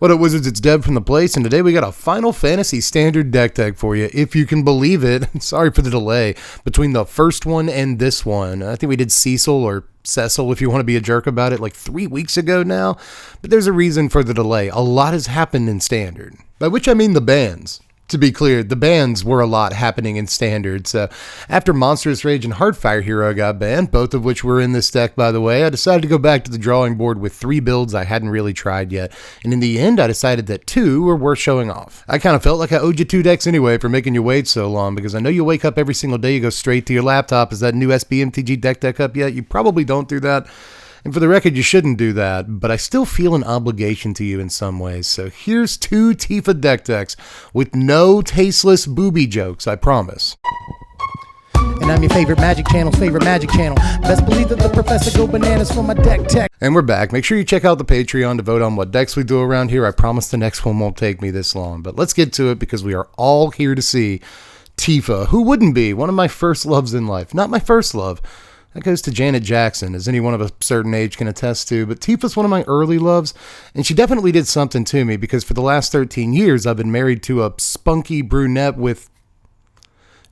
What up, Wizards? It's Deb from The Place, and today we got a Final Fantasy Standard deck tag for you, if you can believe it. Sorry for the delay between the first one and this one. I think we did Cecil, or Cecil if you want to be a jerk about it, like 3 weeks ago now. But there's a reason for the delay. A lot has happened in Standard, by which I mean the bans. To be clear, the bans were a lot happening in Standard. So after Monstrous Rage and Heartfire Hero got banned, both of which were in this deck, by the way, I decided to go back to the drawing board with 3 builds I hadn't really tried yet. And in the end, I decided that 2 were worth showing off. I kind of felt like I owed you 2 decks anyway for making you wait so long, because I know you wake up every single day, you go straight to your laptop. Is that new Mtg Deck Tech up yet? You probably don't do that. And for the record, you shouldn't do that, but I still feel an obligation to you in some ways. So here's 2 Tifa Deck Techs with no tasteless booby jokes, I promise. And I'm your favorite Magic Channel's favorite Magic Channel. Best believe that the professor go bananas for my deck tech. And we're back. Make sure you check out the Patreon to vote on what decks we do around here. I promise the next one won't take me this long. But let's get to it, because we are all here to see Tifa. Who wouldn't be? One of my first loves in life. Not my first love. That goes to Janet Jackson, as anyone of a certain age can attest to. But Tifa's one of my early loves, and she definitely did something to me, because for the last 13 years, I've been married to a spunky brunette with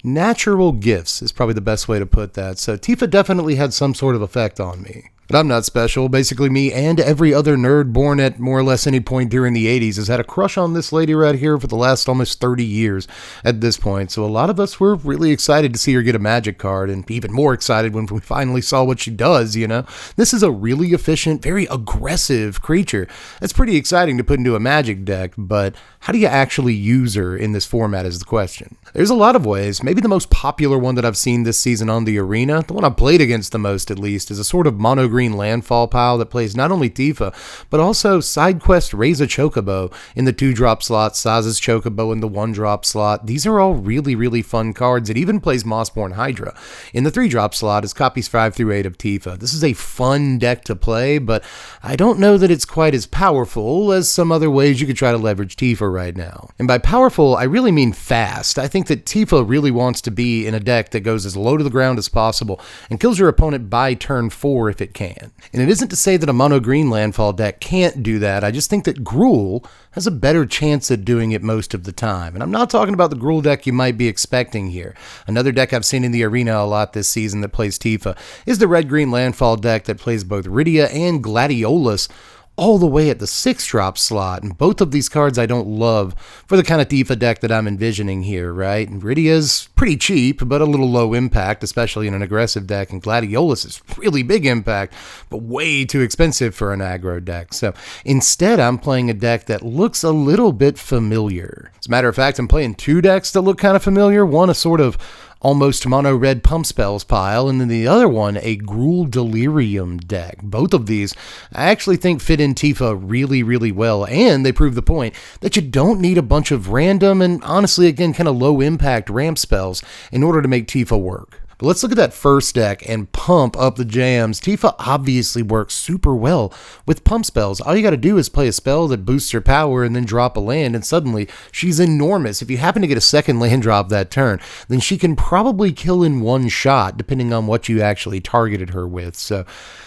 natural gifts, is probably the best way to put that. So Tifa definitely had some sort of effect on me. But I'm not special. Basically, me and every other nerd born at more or less any point during the 80s has had a crush on this lady right here for the last almost 30 years at this point. So a lot of us were really excited to see her get a magic card, and even more excited when we finally saw what she does, you know? This is a really efficient, very aggressive creature. That's pretty exciting to put into a magic deck, but how do you actually use her in this format is the question. There's a lot of ways. Maybe the most popular one that I've seen this season on the arena, the one I've played against the most at least, is a sort of mono-green landfall pile that plays not only Tifa, but also side quest Raise a Chocobo in the 2-drop slot, Saz's Chocobo in the 1-drop slot. These are all really, really fun cards. It even plays Mossborn Hydra in the 3-drop slot as copies 5 through 8 of Tifa. This is a fun deck to play, but I don't know that it's quite as powerful as some other ways you could try to leverage Tifa right now. And by powerful, I really mean fast. I think that Tifa really wants to be in a deck that goes as low to the ground as possible and kills your opponent by turn 4 if it can. And it isn't to say that a mono-green landfall deck can't do that. I just think that Gruul has a better chance at doing it most of the time. And I'm not talking about the Gruul deck you might be expecting here. Another deck I've seen in the arena a lot this season that plays Tifa is the red-green landfall deck that plays both Rydia and Gladiolus all the way at the 6-drop slot, and both of these cards I don't love for the kind of Tifa deck that I'm envisioning here, right? And Rydia's pretty cheap, but a little low impact, especially in an aggressive deck, and Gladiolus is really big impact, but way too expensive for an aggro deck. So instead, I'm playing a deck that looks a little bit familiar. As a matter of fact, I'm playing 2 decks that look kind of familiar. One, a sort of almost mono red pump spells pile, and then the other one, a Gruul Delirium deck. Both of these I actually think fit in Tifa really, really well, and they prove the point that you don't need a bunch of random and honestly, again, kind of low impact ramp spells in order to make Tifa work. But let's look at that first deck and pump up the jams. Tifa obviously works super well with pump spells. All you got to do is play a spell that boosts her power and then drop a land, and suddenly she's enormous. If you happen to get a second land drop that turn, then she can probably kill in one shot, depending on what you actually targeted her with. So,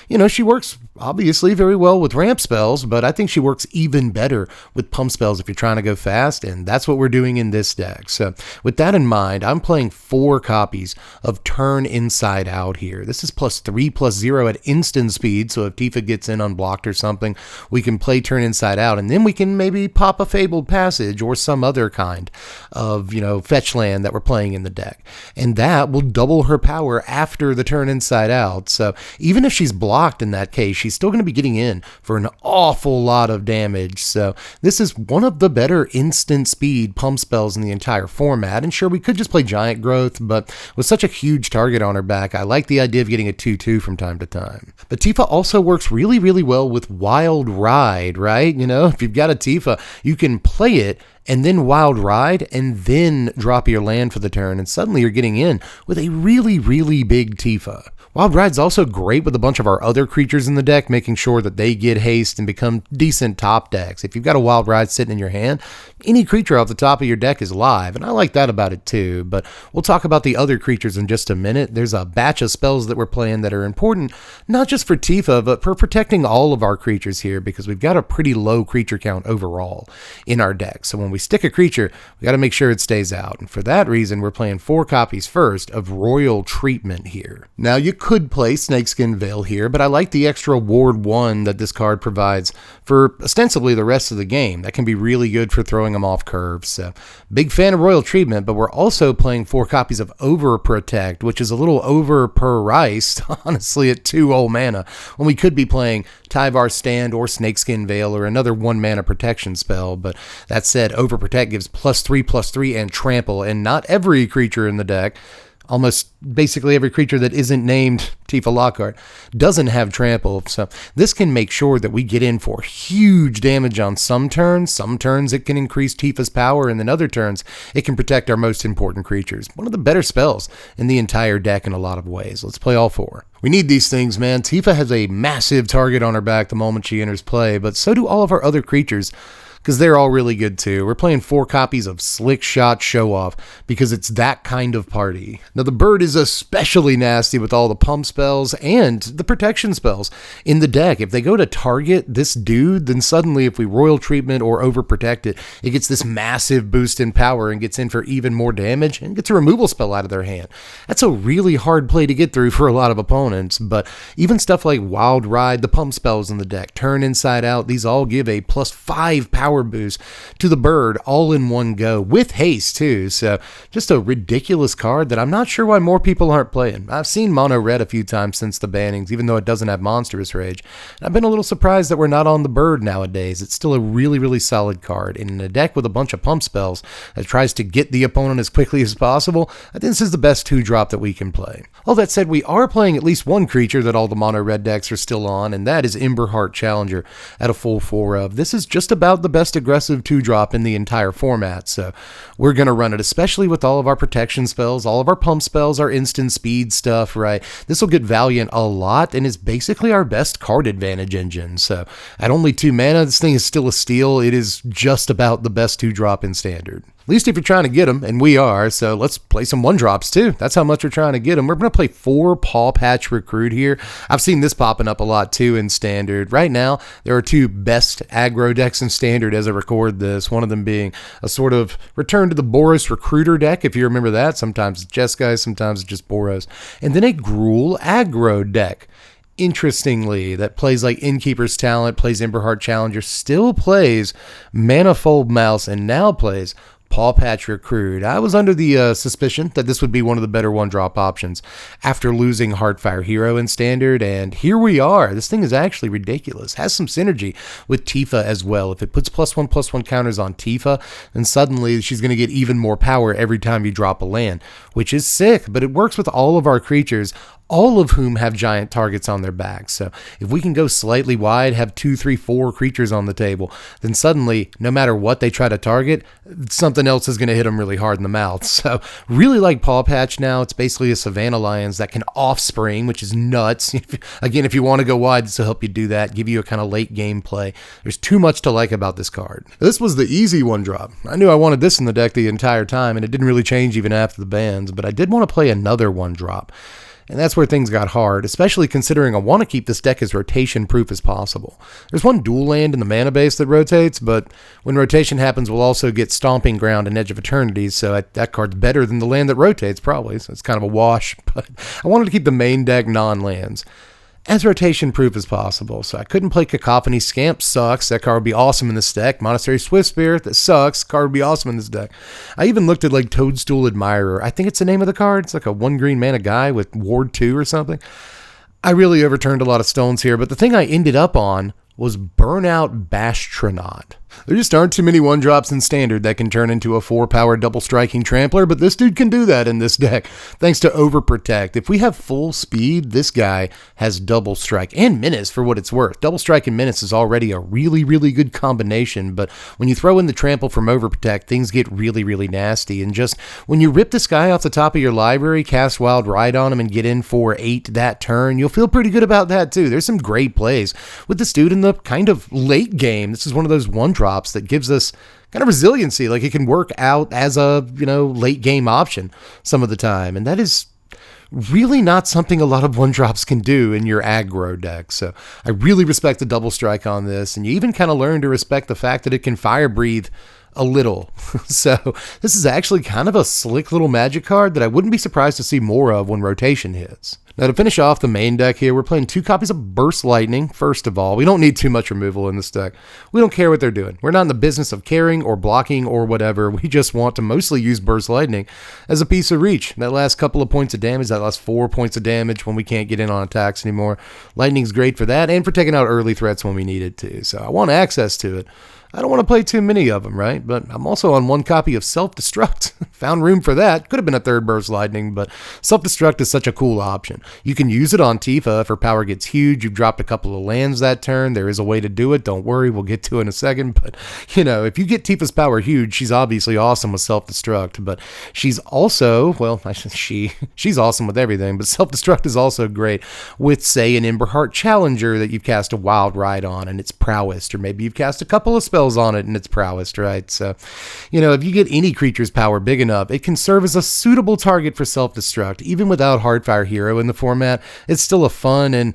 you know, she works obviously very well with ramp spells, but I think she works even better with pump spells if you're trying to go fast, and that's what we're doing in this deck. So with that in mind, I'm playing 4 copies of Turn Inside Out here. This is +3/+0 at instant speed, so if Tifa gets in unblocked or something, we can play Turn Inside Out, and then we can maybe pop a Fabled Passage or some other kind of, you know, fetch land that we're playing in the deck. And that will double her power after the Turn Inside Out. So even if she's blocked in that case, she's still going to be getting in for an awful lot of damage. So this is one of the better instant speed pump spells in the entire format. And sure, we could just play Giant Growth, but with such a huge target on her back, I like the idea of getting a 2/2 from time to time. But Tifa also works really, really well with Wild Ride, right? You know, if you've got a Tifa, you can play it and then Wild Ride, and then drop your land for the turn, and suddenly you're getting in with a really, really big Tifa. Wild Ride's also great with a bunch of our other creatures in the deck, making sure that they get haste and become decent top decks. If you've got a Wild Ride sitting in your hand, any creature off the top of your deck is live, and I like that about it too, but we'll talk about the other creatures in just a minute. There's a batch of spells that we're playing that are important, not just for Tifa, but for protecting all of our creatures here, because we've got a pretty low creature count overall in our deck. So when we stick a creature, we got to make sure it stays out, and for that reason, we're playing 4 copies first of Royal Treatment here. Now, you could play Snakeskin Veil here, but I like the extra Ward 1 that this card provides for ostensibly the rest of the game. That can be really good for throwing them off curves. So, big fan of Royal Treatment, but we're also playing 4 copies of Overprotect, which is a little overpriced, honestly, at 2 old mana, when we could be playing Tyvar Stand or Snakeskin Veil or another 1 mana protection spell. But that said, Overprotect gives +3/+3 and trample, and not every creature in the deck, almost basically every creature that isn't named Tifa Lockhart, doesn't have trample. So this can make sure that we get in for huge damage on some turns. Some turns it can increase Tifa's power, and then other turns it can protect our most important creatures. One of the better spells in the entire deck in a lot of ways. Let's play all 4. We need these things, man. Tifa has a massive target on her back the moment she enters play, but so do all of our other creatures, because they're all really good too. We're playing 4 copies of Slick Shot Show Off because it's that kind of party. Now the bird is especially nasty with all the pump spells and the protection spells in the deck. If they go to target this dude, then suddenly if we Royal Treatment or Overprotect it, it gets this massive boost in power and gets in for even more damage and gets a removal spell out of their hand. That's a really hard play to get through for a lot of opponents, but even stuff like Wild Ride, the pump spells in the deck, Turn Inside Out, these all give a +5 power boost to the bird all in one go with haste too. So just a ridiculous card that I'm not sure why more people aren't playing. I've seen mono red a few times since the bannings, even though it doesn't have monstrous rage. And I've been a little surprised that we're not on the bird nowadays. It's still a really, really solid card. And in a deck with a bunch of pump spells that tries to get the opponent as quickly as possible, I think this is the best 2-drop that we can play. All that said, we are playing at least one creature that all the mono red decks are still on, and that is Emberheart Challenger at a full 4 of. This is just about the best aggressive 2-drop in the entire format, so we're going to run it, especially with all of our protection spells, all of our pump spells, our instant speed stuff, right? This will get Valiant a lot, and is basically our best card advantage engine. So at only 2 mana, this thing is still a steal. It is just about the best 2-drop in Standard. At least if you're trying to get them, and we are, so let's play some 1-drops too. That's how much we're trying to get them. We're going to play 4 Paw Patch Recruit here. I've seen this popping up a lot too in Standard. Right now, there are 2 best aggro decks in Standard as I record this, one of them being a sort of return to the Boros Recruiter deck, if you remember that. Sometimes it's Jeskai, sometimes it's just Boros. And then a Gruul aggro deck. Interestingly, that plays like Innkeeper's Talent, plays Emberheart Challenger, still plays Manifold Mouse, and now plays Paw Patch Recruit. I was under the suspicion that this would be one of the better 1-drop options after losing Heartfire Hero in Standard, and here we are. This thing is actually ridiculous. Has some synergy with Tifa as well. If it puts +1/+1 counters on Tifa, then suddenly she's going to get even more power every time you drop a land, which is sick, but it works with all of our creatures, all of whom have giant targets on their backs. So if we can go slightly wide, have 2, 3, 4 creatures on the table, then suddenly, no matter what they try to target, something else is going to hit them really hard in the mouth. So really like Paw Patch now. It's basically a Savannah Lions that can offspring, which is nuts. Again, if you want to go wide, this will help you do that, give you a kind of late game play. There's too much to like about this card. This was the easy 1-drop. I knew I wanted this in the deck the entire time, and it didn't really change even after the bans, but I did want to play another 1-drop. And that's where things got hard, especially considering I want to keep this deck as rotation-proof as possible. There's 1 dual land in the mana base that rotates, but when rotation happens, we'll also get Stomping Ground and Edge of Eternity, so that card's better than the land that rotates, probably, so it's kind of a wash. But I wanted to keep the main deck non-lands as rotation-proof as possible, so I couldn't play Cacophony. Scamp sucks. That card would be awesome in this deck. Monastery Swift Spirit, that sucks. Card would be awesome in this deck. I even looked at like Toadstool Admirer. I think it's the name of the card. It's like a 1 green mana guy with Ward 2 or something. I really overturned a lot of stones here, but the thing I ended up on was Burnout Bastronaut. There just aren't too many 1-drops in Standard that can turn into a 4-power double striking trampler, but this dude can do that in this deck, thanks to Overprotect. If we have full speed, this guy has double strike and menace for what it's worth. Double strike and menace is already a really, really good combination, but when you throw in the trample from Overprotect, things get really, really nasty. And just when you rip this guy off the top of your library, cast Wild Ride on him, and get in for 8 that turn, you'll feel pretty good about that too. There's some great plays with this dude in the kind of late game. This is one of those 1-drops that gives us kind of resiliency. Like, it can work out as a, late game option some of the time. And that is really not something a lot of 1-drops can do in your aggro deck. So I really respect the double strike on this. And you even kind of learn to respect the fact that it can fire breathe a little. So this is actually kind of a slick little magic card that I wouldn't be surprised to see more of when rotation hits. Now, to finish off the main deck here, we're playing 2 copies of Burst Lightning. First of all, we don't need too much removal in this deck. We don't care what they're doing. We're not in the business of caring or blocking or whatever. We just want to mostly use Burst Lightning as a piece of reach. That last couple of points of damage, that last 4 points of damage when we can't get in on attacks anymore. Lightning's great for that and for taking out early threats when we need it to. So I want access to it. I don't want to play too many of them, right? But I'm also on 1 copy of Self-Destruct. Found room for that. Could have been a 3rd Burst Lightning, but Self-Destruct is such a cool option. You can use it on Tifa if her power gets huge. You've dropped a couple of lands that turn. There is a way to do it. Don't worry. We'll get to it in a second. But, if you get Tifa's power huge, she's obviously awesome with Self-Destruct. But she's also, she's awesome with everything. But Self-Destruct is also great with, say, an Emberheart Challenger that you've cast a Wild Ride on and it's prowess. Or maybe you've cast a couple of spells on it and its prowess, right? So, if you get any creature's power big enough, it can serve as a suitable target for Self-Destruct. Even without Hardfire Hero in the format, it's still a fun and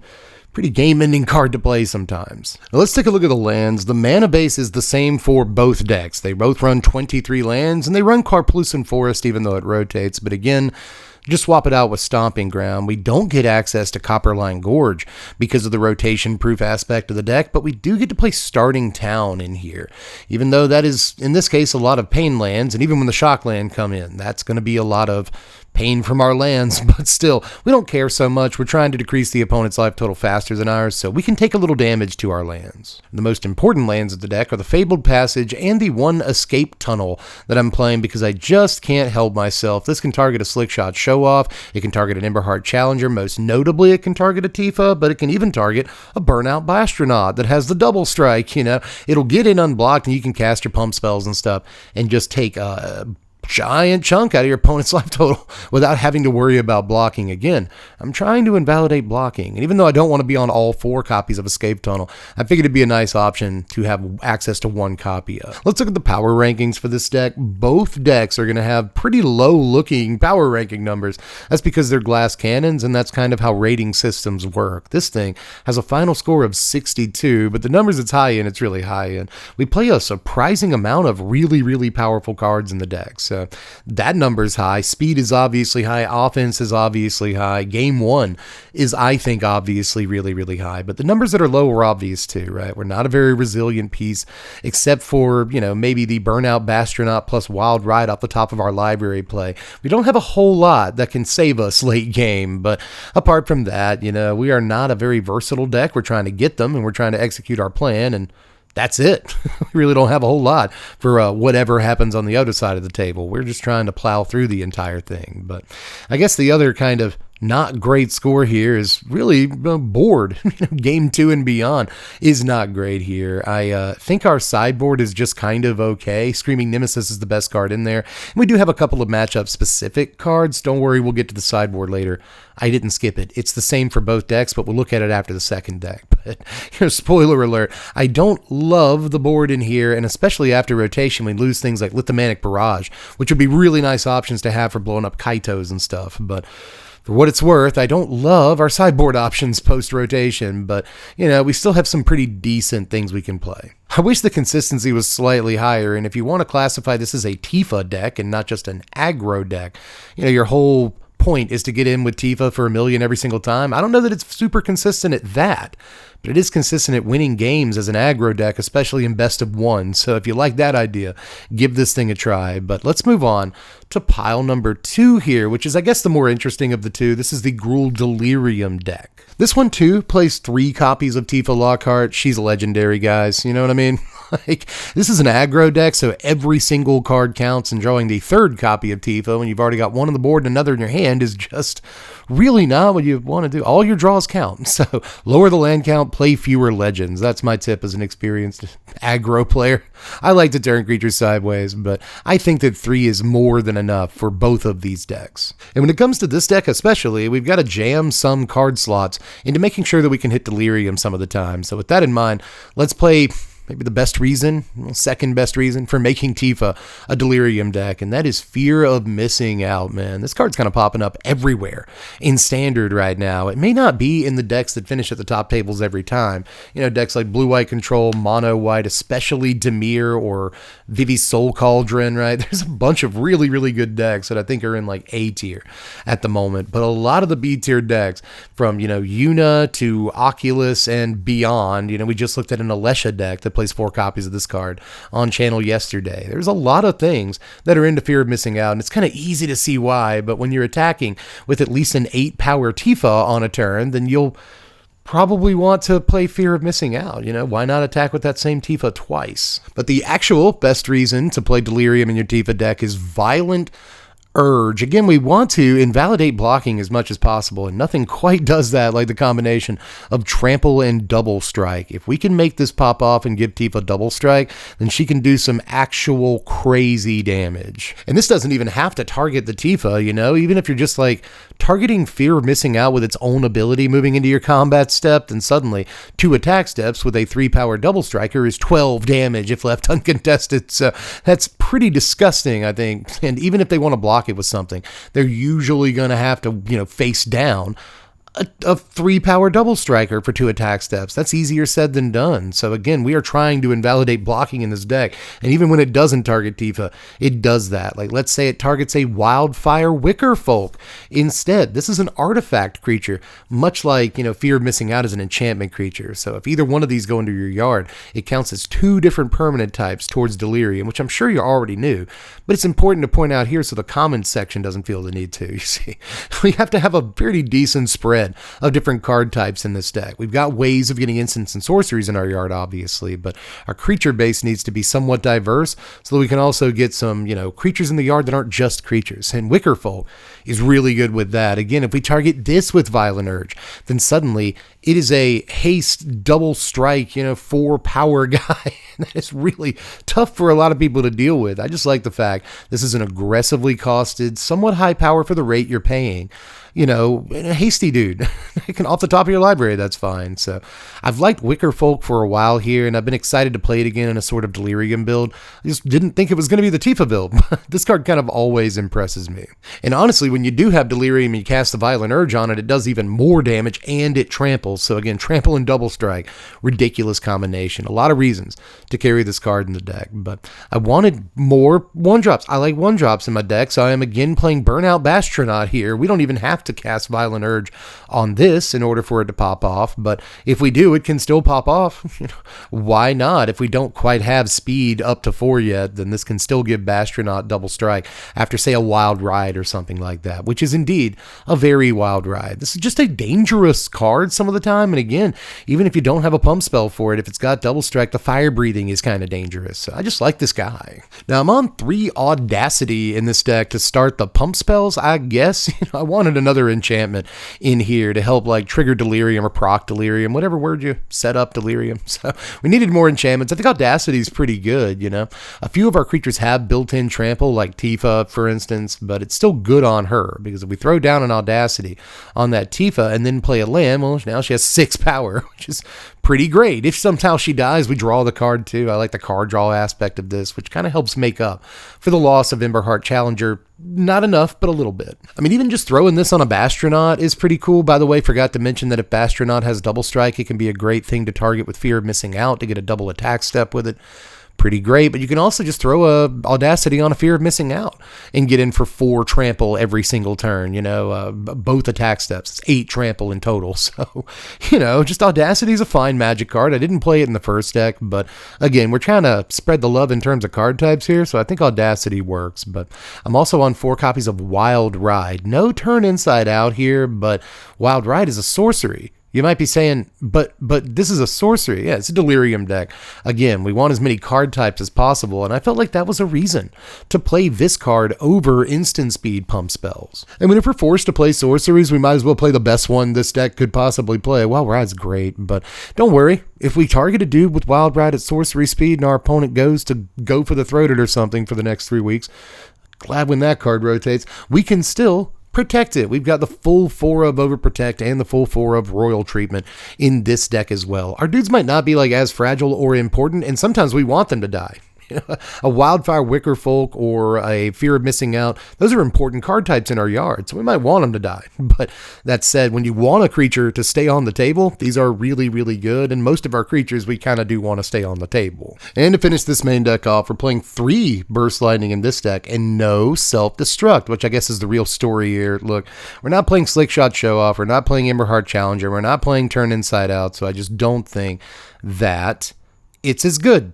pretty game-ending card to play sometimes. Now let's take a look at the lands. The mana base is the same for both decks. They both run 23 lands, and they run Karplusan Forest even though it rotates, but again, just swap it out with Stomping Ground. We don't get access to Copperline Gorge because of the rotation-proof aspect of the deck, but we do get to play Starting Town in here, even though that is, in this case, a lot of pain lands, and even when the shock land come in, that's going to be a lot of pain from our lands, but still, we don't care so much. We're trying to decrease the opponent's life total faster than ours, so we can take a little damage to our lands. The most important lands of the deck are the Fabled Passage and the 1 Escape Tunnel that I'm playing because I just can't help myself. This can target a Slickshot Show-Off, it can target an Emberheart Challenger, most notably it can target a Tifa, but it can even target a Burnout Bastronaut that has the double strike, It'll get in unblocked and you can cast your pump spells and stuff and just take a giant chunk out of your opponent's life total without having to worry about blocking. Again, I'm trying to invalidate blocking, and even though I don't want to be on all 4 copies of Escape Tunnel, I figured it'd be a nice option to have access to 1 copy of. Let's look at the power rankings for this deck. Both decks are going to have pretty low looking power ranking numbers. That's because they're glass cannons, and that's kind of how rating systems work. This thing has a final score of 62, but the numbers it's high in, it's really high in. We play a surprising amount of really, really powerful cards in the deck, so that number's high. Speed is obviously high. Offense is obviously high. Game 1 is, I think, obviously really, really high. But the numbers that are low are obvious too, right? We're not a very resilient piece, except for, maybe the Burnout Bastronaut plus Wild Ride off the top of our library play. We don't have a whole lot that can save us late game. But apart from that, we are not a very versatile deck. We're trying to get them, and we're trying to execute our plan, and that's it. We really don't have a whole lot for whatever happens on the other side of the table. We're just trying to plow through the entire thing. But I guess the other kind of not great score here is really board. Game 2 and beyond is not great here. I think our sideboard is just kind of okay. Screaming Nemesis is the best card in there. And we do have a couple of matchup specific cards. Don't worry, we'll get to the sideboard later. I didn't skip it. It's the same for both decks, but we'll look at it after the second deck. But spoiler alert, I don't love the board in here, and especially after rotation, we lose things like Lithamanic Barrage, which would be really nice options to have for blowing up Kaitos and stuff. But for what it's worth, I don't love our sideboard options post-rotation, but, we still have some pretty decent things we can play. I wish the consistency was slightly higher, and if you want to classify this as a Tifa deck and not just an aggro deck, your whole point is to get in with Tifa for 1 million every single time. I don't know that it's super consistent at that, but it is consistent at winning games as an aggro deck, especially in best of 1. So if you like that idea, give this thing a try. But let's move on to pile number 2 here, which is, I guess, the more interesting of the two. This is the Gruul Delirium deck. This one, too, plays 3 copies of Tifa Lockhart. She's legendary, guys. You know what I mean? Like, this is an aggro deck, so every single card counts, and drawing the third copy of Tifa when you've already got one on the board and another in your hand is just really not what you want to do. All your draws count. So lower the land count, play fewer legends. That's my tip as an experienced aggro player. I like to turn creatures sideways, but I think that 3 is more than enough for both of these decks. And when it comes to this deck especially, we've got to jam some card slots into making sure that we can hit Delirium some of the time. So with that in mind, let's play maybe the best reason, second best reason for making Tifa a Delirium deck, and that is fear of missing out, man. This card's kind of popping up everywhere in Standard right now. It may not be in the decks that finish at the top tables every time. You know, decks like Blue-White Control, Mono-White, especially Dimir or Vivi's Soul Cauldron, right? There's a bunch of really, really good decks that I think are in like A tier at the moment, but a lot of the B tier decks from, you know, Yuna to Oculus and beyond, you know, we just looked at an Alesha deck that plays 4 copies of this card on channel yesterday. There's a lot of things that are into fear of missing out, and it's kind of easy to see why, but when you're attacking with at least an 8 power Tifa on a turn, then you'll probably want to play fear of missing out. You know, why not attack with that same Tifa twice? But the actual best reason to play Delirium in your Tifa deck is Violent Urge. Again, we want to invalidate blocking as much as possible, and nothing quite does that like the combination of Trample and Double Strike. If we can make this pop off and give Tifa Double Strike, then she can do some actual crazy damage. And this doesn't even have to target the Tifa, you know, even if you're just like targeting fear of missing out with its own ability moving into your combat step, then suddenly 2 attack steps with a 3 power Double Striker is 12 damage if left uncontested. So that's pretty disgusting, I think. And even if they want to block it with something, they're usually going to have to, you know, face down a 3 power Double Striker for 2 attack steps. That's easier said than done. So again, we are trying to invalidate blocking in this deck, and even when it doesn't target Tifa, it does that. Like, let's say it targets a Wildfire Wicker Folk instead. This is an artifact creature, much like, you know, Fear of Missing Out is an enchantment creature. So if either one of these go into your yard, it counts as 2 different permanent types towards Delirium, which I'm sure you already knew, but it's important to point out here so the comments section doesn't feel the need to. You see, we have to have a pretty decent spread of different card types in this deck. We've got ways of getting instants and sorceries in our yard, obviously, but our creature base needs to be somewhat diverse so that we can also get some, you know, creatures in the yard that aren't just creatures. And Wickerfolk is really good with that. Again, if we target this with Violent Urge, then suddenly it is a haste double strike, you know, 4 power guy. That is really tough for a lot of people to deal with. I just like the fact this is an aggressively costed, somewhat high power for the rate you're paying. You know, a hasty dude. Off the top of your library, that's fine. So I've liked Wicker Folk for a while here, and I've been excited to play it again in a sort of Delirium build. I just didn't think it was going to be the Tifa build. This card kind of always impresses me. And honestly, when you do have Delirium and you cast the Violent Urge on it, it does even more damage, and it tramples. So again, Trample and Double Strike. Ridiculous combination. A lot of reasons to carry this card in the deck, but I wanted more 1-drops. I like 1-drops in my deck, so I am again playing Burnout Bastronaut here. We don't even have to cast Violent Urge on this in order for it to pop off, but if we do, it can still pop off. Why not? If we don't quite have speed up to 4 yet, then this can still give Bastronaut Double Strike after, say, a Wild Ride or something like that, which is indeed a very wild ride. This is just a dangerous card some of the time, and again, even if you don't have a pump spell for it, if it's got Double Strike, the Fire Breathing is kind of dangerous. So I just like this guy. Now, I'm on 3 Audacity in this deck to start the pump spells, I guess. I wanted another enchantment in here to help like trigger Delirium or proc Delirium, whatever word you set up Delirium. So we needed more enchantments. I think Audacity is pretty good, you know. A few of our creatures have built-in trample, like Tifa, for instance, but it's still good on her because if we throw down an Audacity on that Tifa and then play a land, well, now she has 6 power, which is pretty great. If somehow she dies, we draw the card too. I like the card draw aspect of this, which kind of helps make up for the loss of Emberheart Challenger. Not enough, but a little bit. I mean, even just throwing this on a Bastronaut is pretty cool. By the way, forgot to mention that if Bastronaut has Double Strike, it can be a great thing to target with Fear of Missing Out to get a double attack step with it. Pretty great, but you can also just throw a Audacity on a Fear of Missing Out and get in for 4 trample every single turn, you know, both attack steps. It's 8 trample in total. So, you know, just Audacity is a fine Magic card. I didn't play it in the first deck, but again, we're trying to spread the love in terms of card types here, so I think Audacity works. But I'm also on 4 copies of Wild Ride. No turn inside out here, but Wild Ride is a sorcery. You might be saying, but this is a sorcery. Yeah, it's a Delirium deck. Again, we want as many card types as possible, and I felt like that was a reason to play this card over instant speed pump spells. I mean, if we're forced to play sorceries, we might as well play the best one this deck could possibly play. Wild Ride's great, but don't worry. If we target a dude with Wild Ride at sorcery speed and our opponent goes to go for the Throated or something for the next 3 weeks, glad when that card rotates, we can still protect it. We've got the full 4 of Overprotect and the full 4 of Royal Treatment in this deck as well. Our dudes might not be like as fragile or important, and sometimes we want them to die. A Wildfire Wicker Folk or a Fear of Missing Out, those are important card types in our yard, so we might want them to die. But that said, when you want a creature to stay on the table, these are really, really good, and most of our creatures we kind of do want to stay on the table. And to finish this main deck off, we're playing 3 Burst Lightning in this deck and no Self-Destruct, which I guess is the real story here. Look, we're not playing Slick Shot Show Off, we're not playing Emberheart Challenger, we're not playing Turn Inside Out, so I just don't think that it's as good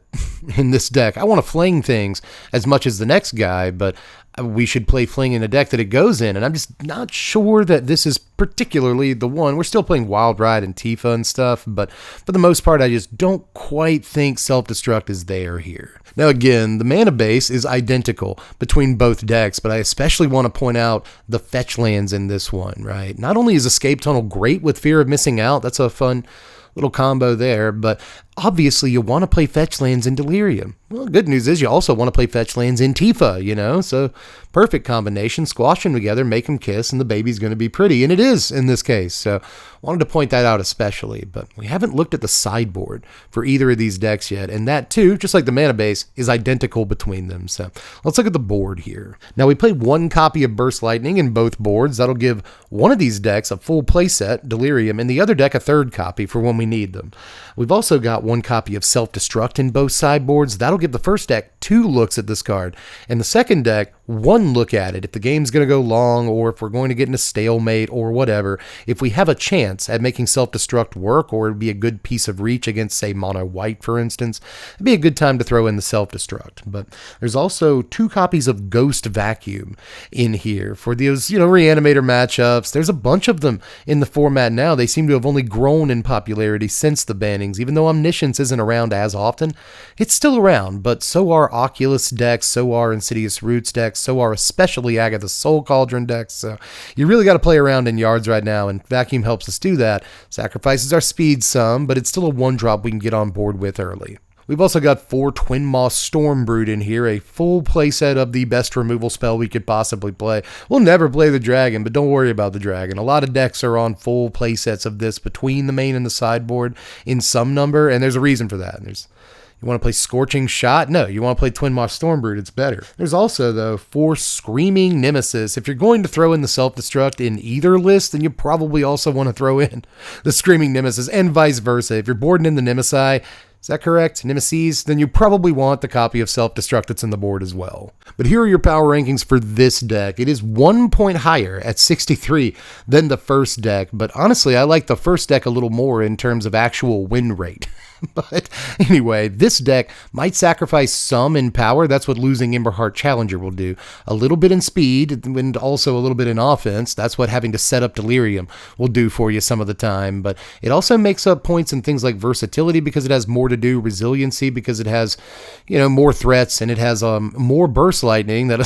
in this deck. I want to fling things as much as the next guy, but we should play fling in a deck that it goes in, and I'm just not sure that this is particularly the one. We're still playing Wild Ride and Tifa and stuff, but for the most part, I just don't quite think Self-Destruct is there here. Now again, the mana base is identical between both decks, but I especially want to point out the fetch lands in this one, right? Not only is Escape Tunnel great with Fear of Missing Out, that's a fun little combo there, but obviously you want to play fetch lands in Delirium. Well, good news is you also want to play fetch lands in Tifa, so perfect combination. Squash them together, make them kiss, and the baby's going to be pretty, and it is in this case, so wanted to point that out especially, but we haven't looked at the sideboard for either of these decks yet, and that too, just like the mana base, is identical between them, so let's look at the board here. Now we play 1 copy of Burst Lightning in both boards. That'll give one of these decks a full playset, Delirium, and the other deck a 3rd copy for when we need them. We've also got 1 copy of Self-Destruct in both sideboards. That'll give the first deck 2 looks at this card, and the second deck 1 look at it if the game's going to go long, or if we're going to get in a stalemate or whatever. If we have a chance at making Self-Destruct work, or it'd be a good piece of reach against, say, mono white, for instance, it'd be a good time to throw in the Self-Destruct. But there's also 2 copies of Ghost Vacuum in here for those, Reanimator matchups. There's a bunch of them in the format now. They seem to have only grown in popularity since the Bannings. Even though Omniscience isn't around as often, it's still around, but so are Oculus decks, so are Insidious Roots decks, so are especially Agatha's Soul Cauldron decks, so you really got to play around in yards right now, and Vacuum helps us do that. Sacrifices our speed some, but it's still a 1-drop we can get on board with early. We've also got 4 Twin Moss Stormbrood in here, a full playset of the best removal spell we could possibly play. We'll never play the dragon, but don't worry about the dragon. A lot of decks are on full playsets of this between the main and the sideboard in some number, and there's a reason for that. You want to play Scorching Shot? No, you want to play Twin Moss Stormbrood. It's better. There's also, though, 4 Screaming Nemesis. If you're going to throw in the Self-Destruct in either list, then you probably also want to throw in the Screaming Nemesis, and vice versa. If you're boarding in the Nemesi, is that correct? Nemesis? Then you probably want the copy of Self-Destruct that's in the board as well. But here are your power rankings for this deck. It is 1 point higher at 63 than the first deck, but honestly, I like the first deck a little more in terms of actual win rate. But anyway, this deck might sacrifice some in power. That's what losing Emberheart Challenger will do. A little bit in speed and also a little bit in offense. That's what having to set up Delirium will do for you some of the time. But it also makes up points in things like versatility because it has more to do, resiliency because it has, more threats, and it has more Burst Lightning. That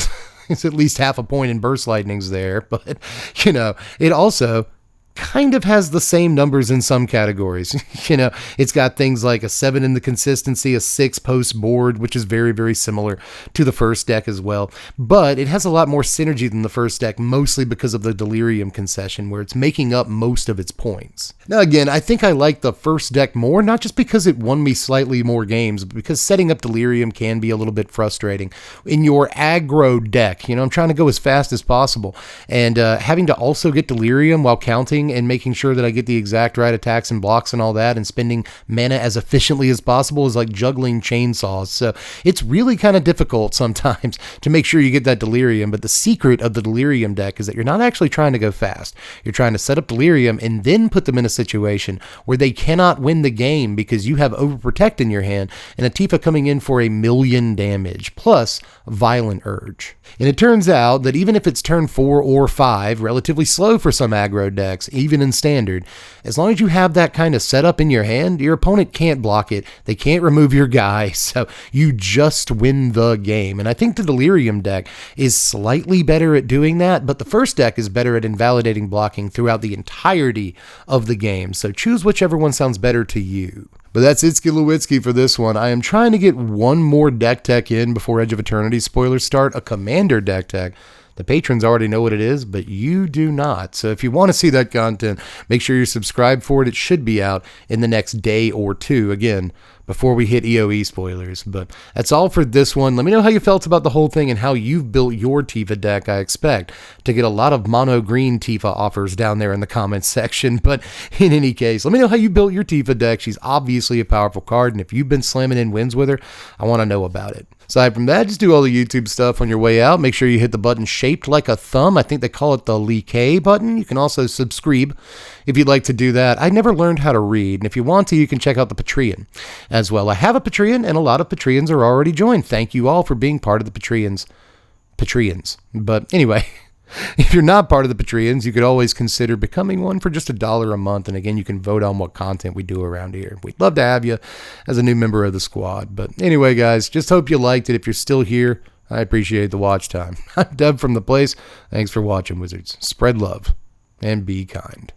is at least half a point in Burst Lightnings there. But, it also kind of has the same numbers in some categories. It's got things like a 7 in the consistency, a 6 post board, which is very, very similar to the first deck as well. But it has a lot more synergy than the first deck, mostly because of the Delirium concession, where it's making up most of its points. Now, again, I think I like the first deck more, not just because it won me slightly more games, but because setting up Delirium can be a little bit frustrating. In your aggro deck, I'm trying to go as fast as possible, and having to also get Delirium while counting and making sure that I get the exact right attacks and blocks and all that, and spending mana as efficiently as possible is like juggling chainsaws. So it's really kind of difficult sometimes to make sure you get that Delirium, but the secret of the Delirium deck is that you're not actually trying to go fast. You're trying to set up Delirium and then put them in a situation where they cannot win the game because you have Overprotect in your hand and a Tifa coming in for 1,000,000 damage, plus Violent Urge. And it turns out that even if it's turn 4 or 5, relatively slow for some aggro decks, decks, even in Standard, as long as you have that kind of setup in your hand, your opponent can't block it, they can't remove your guy, so you just win the game. And I think the Delirium deck is slightly better at doing that, but the first deck is better at invalidating blocking throughout the entirety of the game, so choose whichever one sounds better to you. But that's Itski Lewitsky for this one. I am trying to get one more deck tech in before Edge of Eternity spoilers start, a Commander deck tech. The patrons already know what it is, but you do not. So if you want to see that content, make sure you're subscribed for it. It should be out in the next day or two, again, before we hit EOE spoilers. But that's all for this one. Let me know how you felt about the whole thing and how you've built your Tifa deck. I expect to get a lot of mono green Tifa offers down there in the comments section. But in any case, let me know how you built your Tifa deck. She's obviously a powerful card, and if you've been slamming in wins with her, I want to know about it. Aside from that, just do all the YouTube stuff on your way out. Make sure you hit the button shaped like a thumb. I think they call it the Like button. You can also subscribe if you'd like to do that. I never learned how to read, and if you want to, you can check out the Patreon as well. I have a Patreon, and a lot of Patreons are already joined. Thank you all for being part of the Patreons. But anyway, if you're not part of the Patreons, you could always consider becoming one for just $1 a month. And again, you can vote on what content we do around here. We'd love to have you as a new member of the squad. But anyway, guys, just hope you liked it. If you're still here, I appreciate the watch time. I'm Deb from The Place. Thanks for watching, Wizards. Spread love and be kind.